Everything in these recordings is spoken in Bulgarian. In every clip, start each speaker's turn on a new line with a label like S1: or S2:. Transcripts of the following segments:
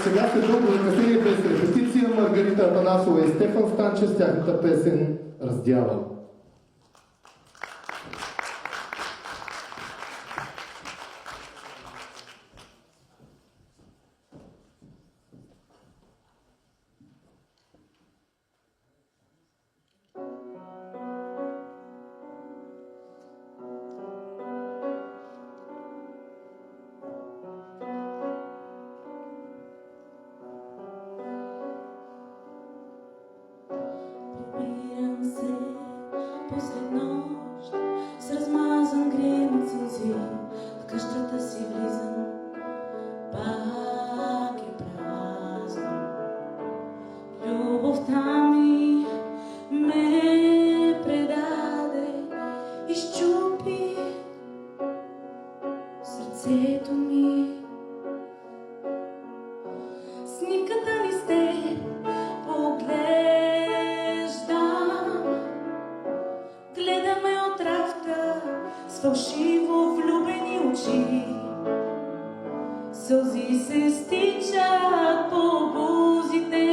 S1: Сега се дълго закъснение без репетиция. Маргарита Атанасова и Стефан Станчев с тяхната песен "Раздяла".
S2: Посред нощ с размазан гребенци в къщата си влизам, пак е празно. Любовта ми ме предаде, изчупи сърцето ми. Снимката ни с теб гледаме от рафта с фалшиво влюбени очи. Сълзи се стичат по бузите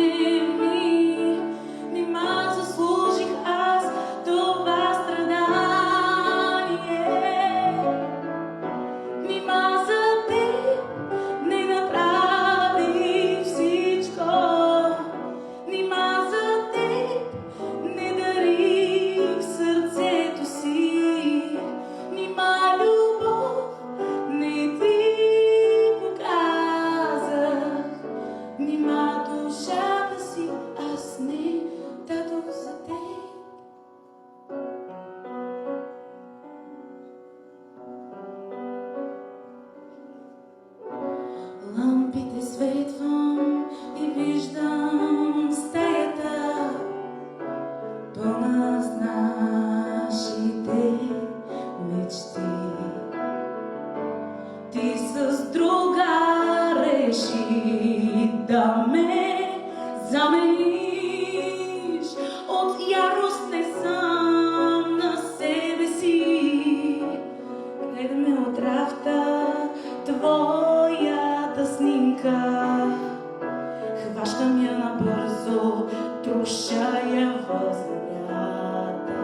S2: ми. Нима заслужих аз това страдание? Нима за теб не направих всичко? Нима за теб не дарих сърцето си? Нима любов не ти показах? Нима душата си аз не дадох за теб? Лампите светвам и виждам стаята пълна с нашите мечти. Ти с друга реши да ме замениш. От ярост не съм на себе си. Гледаме от рафта твоята снимка. Хващам я набързо, труша я в земята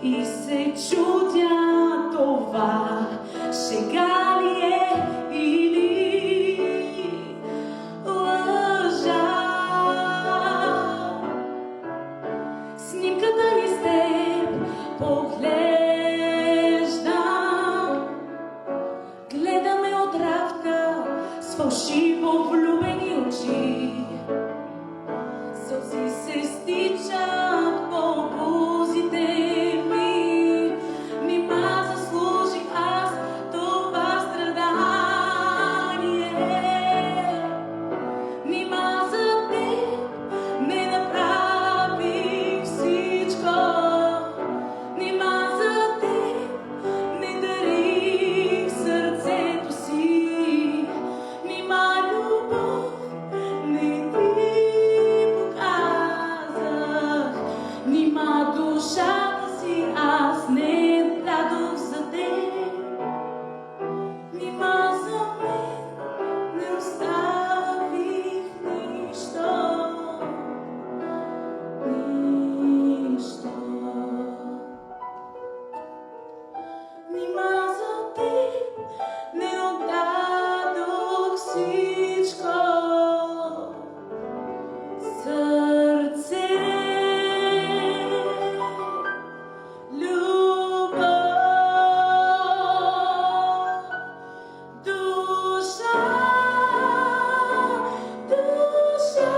S2: и се чудя, това шега ли е или лъжа? Снимката ни с теб поглеждам, гледаме от рафта с фалшиво влюбени очи. Сълзи се стичат по бузите ми. Нима заслужих аз това страдание? Нима за теб не направих всичко? Нима за теб не дарих сърцето си? Нима любов не ти показах? Нима душата си аз не дадох за теб? Нима за мен не оставих нищо? Нищо. Нима за теб не отдадох всичко. Сърце, любов, душа, душа.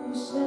S3: Duša.